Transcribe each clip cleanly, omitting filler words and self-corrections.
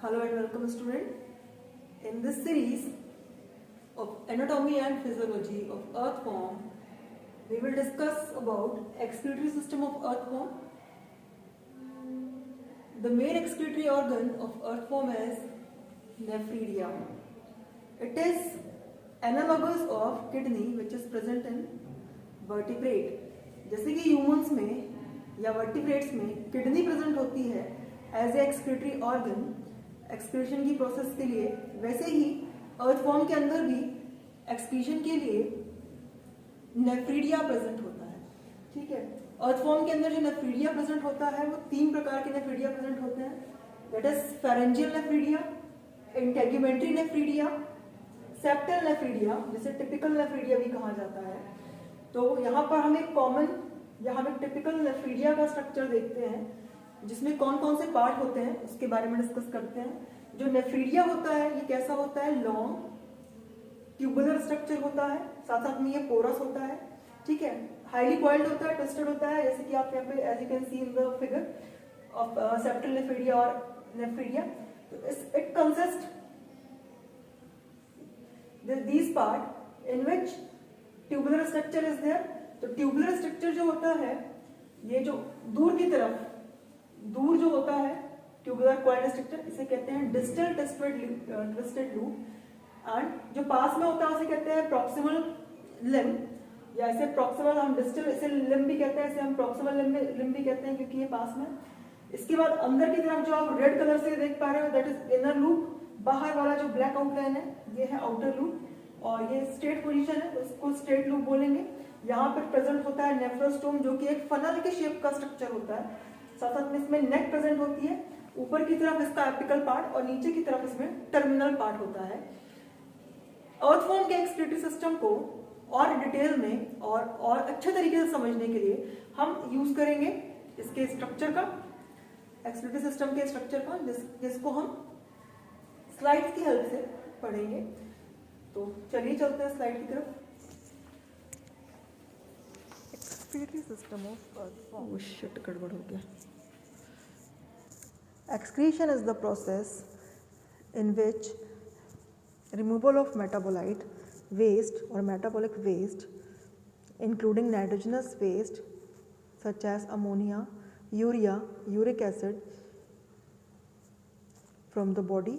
Hello and welcome student. In this series of anatomy and physiology of earth form, we will discuss about excretory system of earth form. The main excretory organ of earth form is nephridia. It is analogous of kidney which is present in vertebrate. जैसे कि humans में या vertebrates में kidney present होती है as a excretory organ excretion की process के लिए, वैसे ही अर्थ फॉर्म के अंदर भी एक्सक्रीशन के लिए नेफ्रीडिया प्रेजेंट होता है. ठीक है, अर्थ फॉर्म के अंदर जो नेफ्रीडिया प्रेजेंट होता है वो तीन प्रकार के नेफ्रीडिया प्रेजेंट होते हैं. That is pharyngeal nephridia, integumentary nephridia, septal nephridia, जिसे टिपिकल नेफ्रीडिया भी कहा जाता है. तो यहाँ पर हम एक कॉमन या हम एक टिपिकल नेफ्रीडिया का स्ट्रक्चर देखते हैं जिसमें कौन कौन से पार्ट होते हैं उसके बारे में डिस्कस करते हैं. जो नेफ्रीडिया होता है ये कैसा होता है? लॉन्ग ट्यूबुलर स्ट्रक्चर होता है, साथ साथ में ये पोरस होता है. ठीक है, हाईली कॉइल्ड होता है, ट्विस्टेड होता है, जैसे कि आप यहाँ पे as you can see in the figure of septal nephridia और नेफ्रीडिया. तो it consist this part in which tubular structure is there. तो ट्यूबुलर स्ट्रक्चर जो होता है ये जो दूर की तरफ दूर जो होता है ट्यूबुलर कॉइल्ड स्ट्रक्चर, इसे कहते हैं डिस्टल ट्विस्टेड लूप. एंड जो पास में होता है उसे कहते हैं प्रॉक्सिमल लिम्ब, या इसे प्रॉक्सिमल हम डिस्टल इसे लिम्ब भी कहते हैं, इसे हम प्रॉक्सिमल लिम्ब भी कहते हैं क्योंकि ये पास में. इसके बाद अंदर की तरफ जो आप रेड कलर से देख पा रहे हो दैट इज इनर लूप. बाहर वाला जो ब्लैक आउटलाइन है ये है आउटर लूप और ये स्ट्रेट पोजीशन है, उसको स्ट्रेट लूप बोलेंगे. यहाँ पर प्रेजेंट होता है नेफ्रोस्टोम जो कि एक फनल के शेप का स्ट्रक्चर होता है. साथ साथ में इसमें नेक प्रेजेंट होती है, ऊपर की तरफ इसका एपिकल पार्ट और नीचे की तरफ इसमें टर्मिनल पार्ट होता है. अर्थ फॉर्म के एक्सक्रीटरी सिस्टम को और डिटेल में और अच्छे तरीके से समझने के लिए हम यूज करेंगे इसके स्ट्रक्चर का, एक्सक्रीटरी सिस्टम के स्ट्रक्चर का, जिसको हम स्लाइड्स की हेल्प से पढ़ेंगे. तो चलिए चलते हैं स्लाइड की तरफ. Excretory system of earth form. Oh shit, गड़बड़ हो गया. Excretion is the process in which removal of metabolite waste or metabolic waste, including nitrogenous waste such as ammonia, urea, uric acid from the body.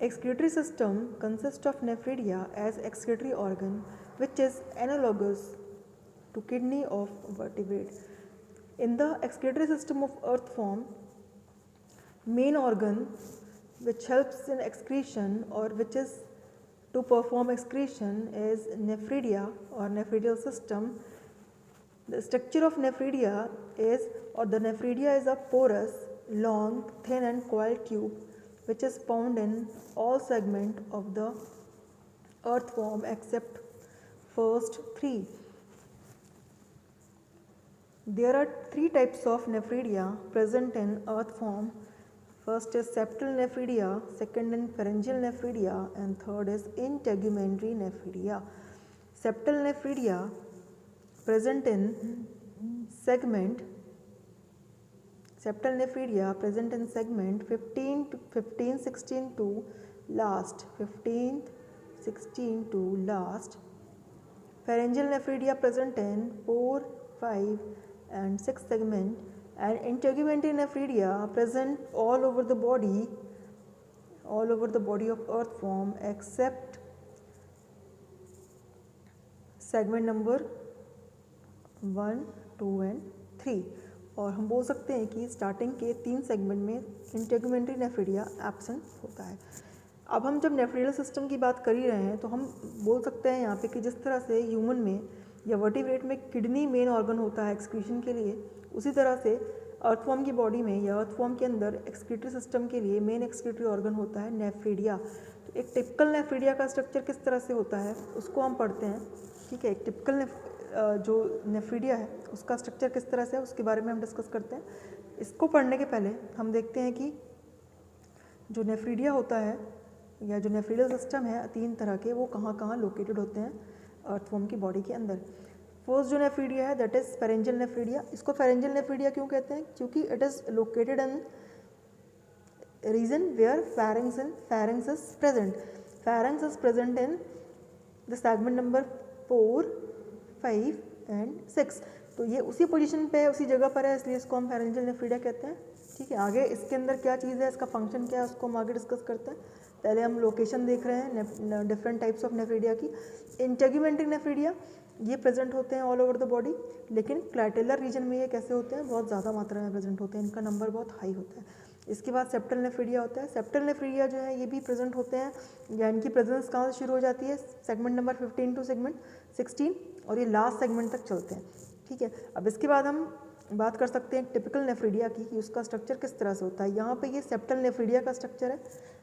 Excretory system consists of nephridia as excretory organ which is analogous to kidney of vertebrate. In the excretory system of earth form, main organ which helps in excretion or which is to perform excretion is nephridia or nephridial system. The structure of nephridia is, or the nephridia is a porous, long, thin and coiled tube which is found in all segment of the earth form except first three. There are three types of nephridia present in earth form. First is septal nephridia, second is pharyngeal nephridia and third is integumentary nephridia. Septal nephridia present in segment 15, 16 to last. 15th, 16 to last. Pharyngeal nephridia present in 4, 5 and 6 segment, and integumentary nephridia present all over the body of earth form except segment number 1, 2 and 3. और हम बोल सकते हैं कि starting के 3 segment में integumentary nephridia absent होता है. अब हम जब नेफ्रिडियल सिस्टम की बात कर ही रहे हैं तो हम बोल सकते हैं यहाँ पे कि जिस तरह से ह्यूमन में या वर्टिब्रेट में किडनी मेन ऑर्गन होता है एक्सक्रीशन के लिए, उसी तरह से अर्थ फॉर्म की बॉडी में या अर्थ फॉर्म के अंदर एक्सक्रीटरी सिस्टम के लिए मेन एक्सक्रीटरी ऑर्गन होता है नेफ्रिडिया. तो एक टिपिकल नेफ्रिडिया का स्ट्रक्चर किस तरह से होता है उसको हम पढ़ते हैं. ठीक है, एक टिपिकल जो नेफ्रिडिया है उसका स्ट्रक्चर किस तरह से है उसके बारे में हम डिस्कस करते हैं. इसको पढ़ने के पहले हम देखते हैं कि जो नेफ्रिडिया होता है या जो नेफ्रिडियल सिस्टम है 3 तरह के, वो कहाँ कहाँ लोकेटेड होते हैं अर्थ फॉर्म की बॉडी के अंदर. फर्स्ट जो नेफ्रीडिया है दैट इज फेरेंजियल नेफ्रीडिया. इसको फेरेंजियल नेफ्रीडिया क्यों कहते हैं? क्योंकि it is located in region where pharynx is present. Pharynx is present in the segment number 4, 5 and 6. तो ये उसी पोजीशन पे है, उसी जगह पर है, इसलिए इसको हम फेरेंजियल नेफ्रीडिया कहते हैं. ठीक है, आगे इसके अंदर क्या चीज़ है, इसका फंक्शन क्या है, उसको हम आगे डिस्कस करते हैं. पहले हम लोकेशन देख रहे हैं डिफरेंट टाइप्स ऑफ नेफ्रीडिया की. इंटेग्यूमेंटिक नेफ्रीडिया ये प्रेजेंट होते हैं ऑल ओवर द बॉडी, लेकिन क्लैटेलर रीजन में ये कैसे होते हैं, बहुत ज़्यादा मात्रा में प्रेजेंट होते हैं, इनका नंबर बहुत हाई होता है. इसके बाद सेप्टल नेफ्रीडिया होता है. सेप्टल नेफ्रीडिया जो है ये भी प्रेजेंट होते हैं, या इनकी प्रेजेंस कहाँ से शुरू हो जाती है, सेगमेंट नंबर 15 टू सेगमेंट 16, और ये लास्ट सेगमेंट तक चलते हैं. ठीक है, अब इसके बाद हम बात कर सकते हैं टिपिकल नेफ्रीडिया की, कि उसका स्ट्रक्चर किस तरह से होता है. यहाँ पे ये सेप्टल नेफ्रीडिया का स्ट्रक्चर है.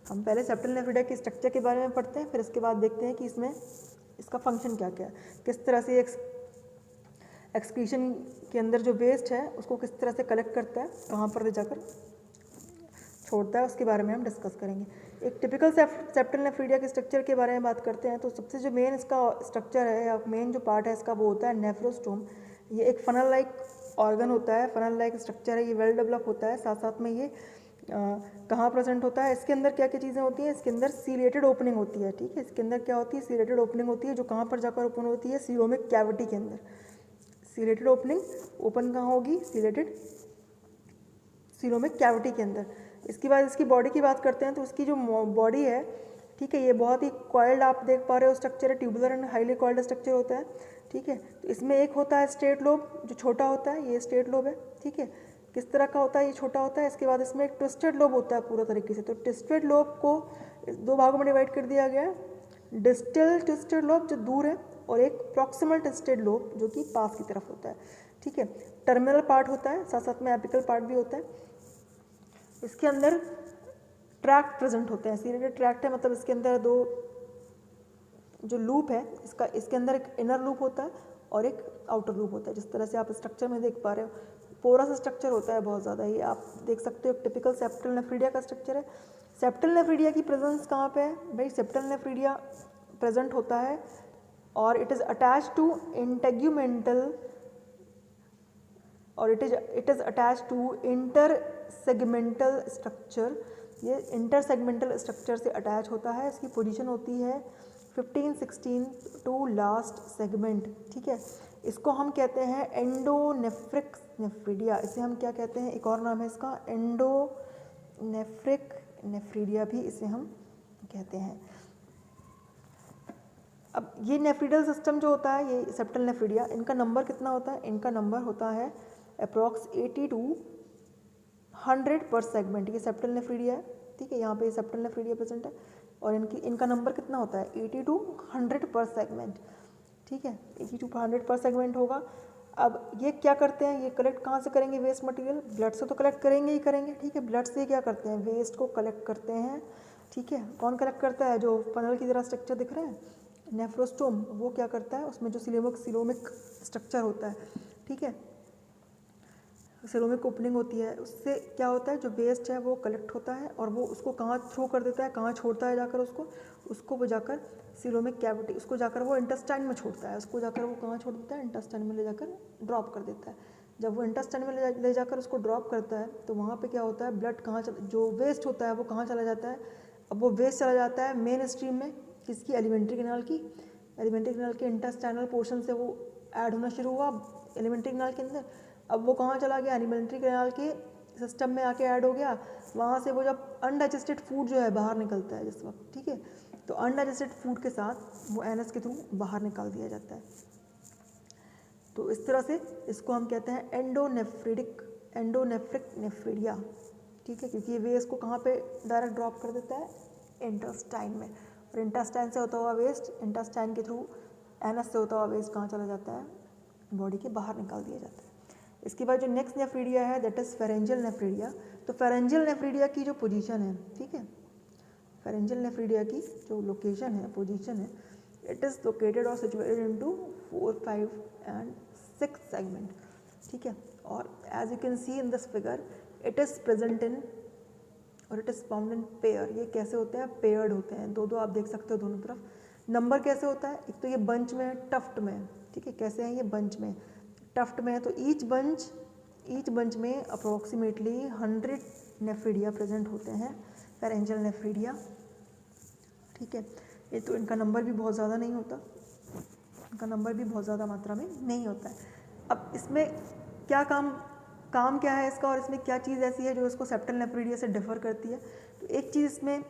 हम पहले सेप्टल नेफ्रीडिया के स्ट्रक्चर के बारे में पढ़ते हैं, फिर इसके बाद देखते हैं कि इसमें इसका फंक्शन क्या क्या है, किस तरह से एक्सक्रीशन के अंदर जो वेस्ट है उसको किस तरह से कलेक्ट करता है, कहाँ पर ले जाकर छोड़ता है, उसके बारे में हम डिस्कस करेंगे. एक टिपिकल सेप्टल नेफ्रीडिया के स्ट्रक्चर के बारे में बात करते हैं. तो सबसे जो मेन इसका स्ट्रक्चर है या मेन जो पार्ट है इसका वो होता है नेफ्रोस्टोम. ये एक फनल लाइक ऑर्गन होता है, फनल लाइक स्ट्रक्चर है, ये वेल डेवलप होता है. साथ साथ में ये कहाँ प्रेजेंट होता है, इसके अंदर क्या क्या चीज़ें होती हैं, इसके अंदर सीलेटेड ओपनिंग होती है. ठीक है, इसके अंदर क्या होती है, सीलेटेड ओपनिंग होती है, जो कहाँ पर जाकर ओपन होती है, सीरोमिक कैविटी के अंदर. सीलेटेड ओपनिंग ओपन कहाँ होगी, सीरोमिक कैविटी के अंदर. इसके बाद इसकी बॉडी की बात करते हैं. तो इसकी जो बॉडी है, ठीक है, ये बहुत ही कॉइल्ड आप देख पा रहे हो स्ट्रक्चर है, tubular and highly coiled structure होता है. ठीक है, तो इसमें एक होता है स्ट्रेट लोब जो छोटा होता है, ये स्ट्रेट लोब है. ठीक है, किस तरह का होता है, ये छोटा होता है. इसके बाद इसमें एक ट्विस्टेड लोब होता है पूरा तरीके से. तो ट्विस्टेड लोब को दो भागों में डिवाइड कर दिया गया है, डिस्टल ट्विस्टेड लोब जो दूर है, और एक प्रॉक्सिमल ट्विस्टेड लोब जो कि पास की तरफ होता है. ठीक है, टर्मिनल पार्ट होता है, साथ साथ में एपिकल पार्ट भी होता है. इसके अंदर ट्रैक्ट प्रेजेंट होते हैं, सीलेटेड ट्रैक्ट है, मतलब इसके अंदर दो जो लूप है, इसके अंदर एक इनर लूप होता है और एक आउटर लूप होता है. जिस तरह से आप स्ट्रक्चर में देख पा रहे हो, पोरस स्ट्रक्चर होता है बहुत ज़्यादा, ये आप देख सकते हो. टिपिकल सेप्टल नेफ्रीडिया का स्ट्रक्चर है. सेप्टल नेफ्रीडिया की प्रेजेंस कहाँ पे है भाई, सेप्टल नेफ्रीडिया प्रेजेंट होता है और it is attach to integumental और it is attach to intersegmental structure. ये इंटरसेगमेंटल स्ट्रक्चर से अटैच होता है. इसकी पोजीशन होती है 15, 16 टू लास्ट सेगमेंट. ठीक है, इसको हम कहते हैं एंडोनेफ्रिक नेफ्रीडिया. इसे हम क्या कहते हैं, एक और नाम है इसका एंडोनेफ्रिक नेफ्रीडिया भी इसे हम कहते हैं. अब ये नेफ्रीडल सिस्टम जो होता है, ये सेप्टल नेफ्रीडिया, इनका नंबर कितना होता है, इनका नंबर होता है अप्रॉक्स 80 to 100 पर सेगमेंट. ये सेप्टल नेफ्रीडिया है. ठीक है, यहाँ पे सेप्टल नेफ्रीडिया प्रेजेंट है और इनका नंबर कितना होता है 80 to 100 पर सेगमेंट. ठीक है, 80 to 100 पर सेगमेंट होगा. अब ये क्या करते हैं, ये कलेक्ट कहाँ से करेंगे वेस्ट मटेरियल, ब्लड से तो कलेक्ट करेंगे ही करेंगे. ठीक है, ब्लड से क्या करते हैं, वेस्ट को कलेक्ट करते हैं. ठीक है, कौन कलेक्ट करता है, जो फनल की तरह स्ट्रक्चर दिख रहे हैं नेफ्रोस्टोम, वो क्या करता है, उसमें जो सीलोमिक स्ट्रक्चर होता है. ठीक है, सीलोमिक ओपनिंग होती है, उससे क्या होता है, जो वेस्ट है वो कलेक्ट होता है और वो उसको कहाँ थ्रो कर देता है, कहाँ छोड़ता है जाकर उसको वो जाकर सीलोमिक कैविटी, उसको जाकर वो इंटेस्टाइन में छोड़ता है. उसको जाकर वो कहाँ छोड़ देता है, इंटेस्टाइन में ले जाकर ड्रॉप कर देता है. जब वो इंटेस्टाइन में ले जाकर उसको ड्रॉप करता है तो वहाँ पे क्या होता है, ब्लड जो वेस्ट होता है वो कहाँ चला जाता है. अब वो वेस्ट चला जाता है मेन स्ट्रीम में, किसकी, एलिमेंट्री कैनाल के इंटेस्टाइनल पोर्शन से वो ऐड होना शुरू हुआ एलिमेंट्री कैनाल के अंदर. अब वो कहाँ चला गया, एलिमेंट्री कैनाल के सिस्टम में आके ऐड हो गया. वहाँ से वो जब अनडाइजेस्टेड फूड जो है बाहर निकलता है जिस वक्त, ठीक है, तो अनडाइजेस्टेड फूड के साथ वो एनएस के थ्रू बाहर निकाल दिया जाता है. तो इस तरह से इसको हम कहते हैं एंडोनेफ्रिक नेफ्रीडिया. ठीक है, क्योंकि ये वेस्ट को कहाँ पे डायरेक्ट ड्रॉप कर देता है, इंटेस्टाइन में, और इंटेस्टाइन से होता हुआ वेस्ट इंटेस्टाइन के थ्रू एनएस से होता हुआ वेस्ट कहाँ चला जाता है, बॉडी के बाहर निकाल दिया जाता है. इसके बाद जो नेक्स्ट नेफ्रीडिया है दैट इज़ फेरेंजियल नेफ्रीडिया. तो फेरेंजियल नेफ्रीडिया की जो पोजीशन है, ठीक है, फेरेंजियल नेफ्रीडिया की जो लोकेशन है, पोजीशन है, इट इज़ लोकेटेड और सिचुएटेड इनटू 4, 5 एंड 6 सेगमेंट. ठीक है, और as you can see in this figure it is present in और it is found in pair. ये कैसे होते हैं, पेयर्ड होते हैं, दो आप देख सकते हो दोनों तरफ. नंबर कैसे होता है, एक तो ये बंच में, टफ्ट में, ठीक है, कैसे हैं ये, बंच में, टफ्ट में है, तो ईच बंच में अप्रोक्सीमेटली 100 नेफ्रीडिया प्रेजेंट होते हैं, फेरेंजियल नेफ्रीडिया। ठीक है, ये तो इनका नंबर भी बहुत ज़्यादा नहीं होता, इनका नंबर भी बहुत ज़्यादा मात्रा में नहीं होता है। अब इसमें क्या काम क्या है इसका, और इसमें क्या चीज़ ऐसी है जो इसको सेप्टल नेफ्रीडिया से डिफर करती है। तो एक चीज़ इसमें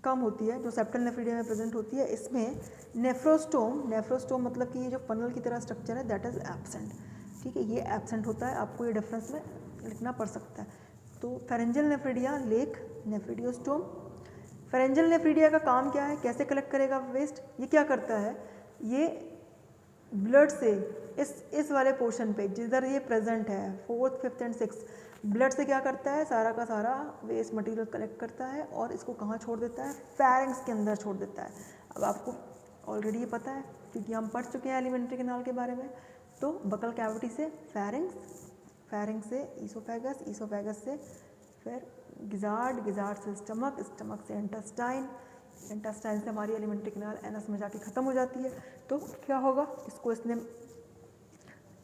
कम होती है जो सेप्टल नेफ्रीडिया में प्रेजेंट होती है, इसमें नेफ्रोस्टोम मतलब कि ये जो फनल की तरह स्ट्रक्चर है दैट इज़ एब्सेंट। ठीक है, ये एब्सेंट होता है, आपको ये डिफरेंस में लिखना पड़ सकता है। तो pharyngeal nephridia lack nephridiostome. Pharyngeal nephridia का काम क्या है, कैसे कलेक्ट करेगा वेस्ट, ये क्या करता है, ये ब्लड से इस वाले पोर्शन पे जिधर ये प्रेजेंट है 4th, 5th and 6th, blood से क्या करता है, सारा का सारा वेस्ट मटेरियल कलेक्ट करता है और इसको कहाँ छोड़ देता है, फेरिंग्स के अंदर छोड़ देता है। अब आपको ऑलरेडी ये पता है क्योंकि हम पढ़ चुके हैं एलिमेंट्री कैनाल के बारे में। तो बकल कैविटी से फेरिंग्स से ईसोफेगस, ईसोफेगस से फिर गिजार्ड से स्टमक से इंटेस्टाइन से हमारी एलिमेंट्री कैनाल एनस में जाके ख़त्म हो जाती है। तो क्या होगा, इसको इसने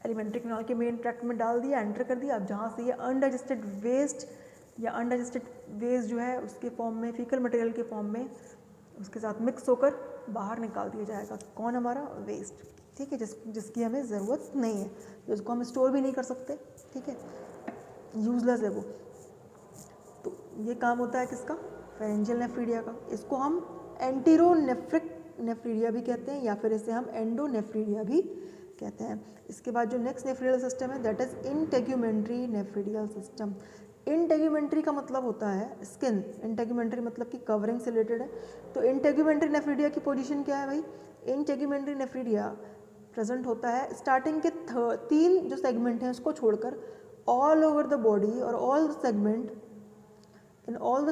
एलिमेंट्री कैनाल के मेन ट्रैक्ट में डाल दिया, एंटर कर दिया। अब जहाँ से ये अनडाइजेस्टेड वेस्ट जो है उसके फॉर्म में, फीकल मटेरियल के फॉर्म में उसके साथ मिक्स होकर बाहर निकाल दिया जाएगा। कौन, हमारा वेस्ट। ठीक है, जिसकी हमें ज़रूरत नहीं है, जिसको हम स्टोर भी नहीं कर सकते। ठीक है, यूजलेस है वो। तो ये काम होता है किसका, फेरेंजियल नेफ्रीडिया का। इसको हम एंटीरोनेफ्रिक नेफ्रीडिया भी कहते हैं या फिर इसे हम एंडोनेफ्रीडिया भी कहते हैं। इसके बाद जो नेक्स्ट नेफ्रीडियल सिस्टम है that is integumentary nephridial system. Integumentary का मतलब होता है स्किन, इंटेग्यूमेंट्री मतलब कि कवरिंग से रिलेटेड है। तो इंटेग्यूमेंट्री नेफ्रीडिया की पोजीशन क्या है भाई, इंटेग्यूमेंट्री नेफ्रीडिया प्रेजेंट होता है स्टार्टिंग के 3 जो सेगमेंट हैं उसको छोड़कर ऑल ओवर द बॉडी और all the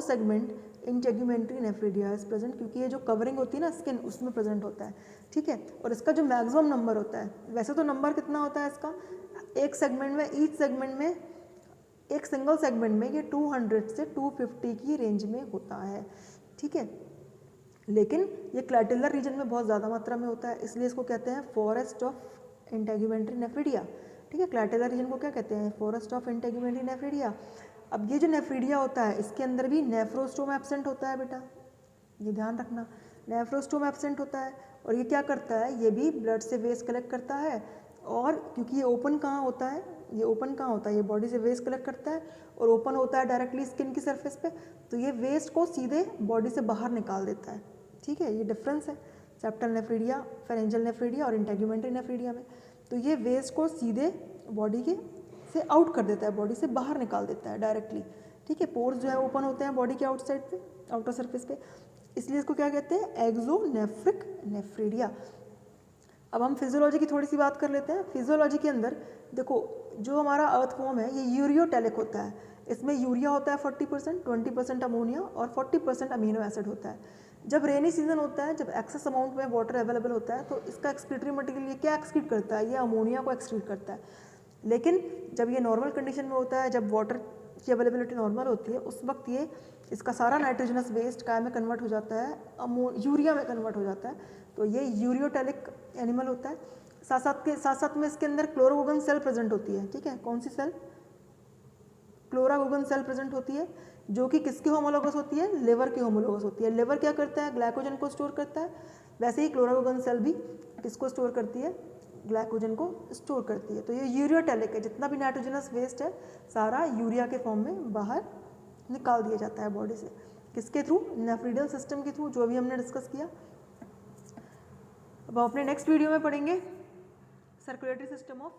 segment integumentary nephridia is present, क्योंकि ये जो कवरिंग होती है ना स्किन उसमें प्रेजेंट होता है। ठीक है, और इसका जो मैक्सिमम नंबर होता है, वैसे तो नंबर कितना होता है इसका, एक सेगमेंट में, ईच सेगमेंट में, एक सिंगल सेगमेंट में ये 200 से 250 की रेंज में होता है। ठीक है, लेकिन ये क्लैटिलर रीजन में बहुत ज़्यादा मात्रा में होता है, इसलिए इसको कहते हैं फॉरेस्ट ऑफ इंटेग्यूमेंट्री नेफ्रीडिया। ठीक है, क्लैटिलर रीजन को क्या कहते हैं, फॉरेस्ट ऑफ इंटेग्यूमेंट्री नेफ्रीडिया। अब ये जो नेफ्रीडिया होता है इसके अंदर भी नेफ्रोस्टोम एब्सेंट होता है बेटा, ये ध्यान रखना, नेफ्रोस्टोम एब्सेंट होता है। और ये क्या करता है, ये भी ब्लड से वेस्ट कलेक्ट करता है, और क्योंकि ये ओपन कहाँ होता है, ये बॉडी से वेस्ट कलेक्ट करता है और ओपन होता है डायरेक्टली स्किन की सरफेस पे, तो ये वेस्ट को सीधे बॉडी से बाहर निकाल देता है। ठीक है, ये डिफरेंस है सेप्टल नेफ्रीडिया, फेरेंजियल नेफ्रीडिया और इंटेग्यूमेंट्री नेफ्रीडिया में। तो ये वेस्ट को सीधे बॉडी के से आउट कर देता है, बॉडी से बाहर निकाल देता है डायरेक्टली। ठीक है, पोर्स जो है ओपन होते हैं बॉडी के आउटसाइड पे, आउटर सरफेस पे, इसलिए इसको क्या कहते हैं, एक्सोनेफ्रिक नेफ्रीडिया। अब हम फिजियोलॉजी की थोड़ी सी बात कर लेते हैं। फिजियोलॉजी के अंदर देखो, जो हमारा अर्थवॉर्म है ये यूरियोटेलिक होता है, इसमें यूरिया होता है 40%, 20% अमोनिया और 40% अमीनो एसिड होता है। जब रेनी सीजन होता है, जब एक्सेस अमाउंट में वाटर अवेलेबल होता है, तो इसका एक्सक्रीटरी मटेरियल ये क्या एक्सक्रीट करता है, ये अमोनिया को एक्सक्रीट करता है। लेकिन जब ये नॉर्मल कंडीशन में होता है, जब वाटर की अवेलेबिलिटी नॉर्मल होती है, उस वक्त ये इसका सारा नाइट्रोजनस वेस्ट काय में कन्वर्ट हो जाता है, यूरिया में कन्वर्ट हो जाता है। तो ये यूरियोटेलिक एनिमल होता है। साथ साथ में इसके अंदर क्लोरागोगन सेल प्रेजेंट होती है। ठीक है, कौन सी सेल, क्लोरागोगन सेल प्रेजेंट होती है, जो कि किसके होमोलोगस होती है, लिवर के होमोलोगस होती है। लिवर क्या करता है, ग्लाइकोजन को स्टोर करता है, वैसे ही क्लोरागोगन सेल भी किसको स्टोर करती है, ग्लाइकोजन को स्टोर करती है। तो ये यूरियोटेलिक है, जितना भी नाइट्रोजनस वेस्ट है सारा यूरिया के फॉर्म में बाहर निकाल दिया जाता है बॉडी से, किसके थ्रू, नेफ्रीडियल सिस्टम के थ्रू, जो अभी हमने डिस्कस किया। अब हम अपने नेक्स्ट वीडियो में पढ़ेंगे सर्कुलेटरी सिस्टम ऑफ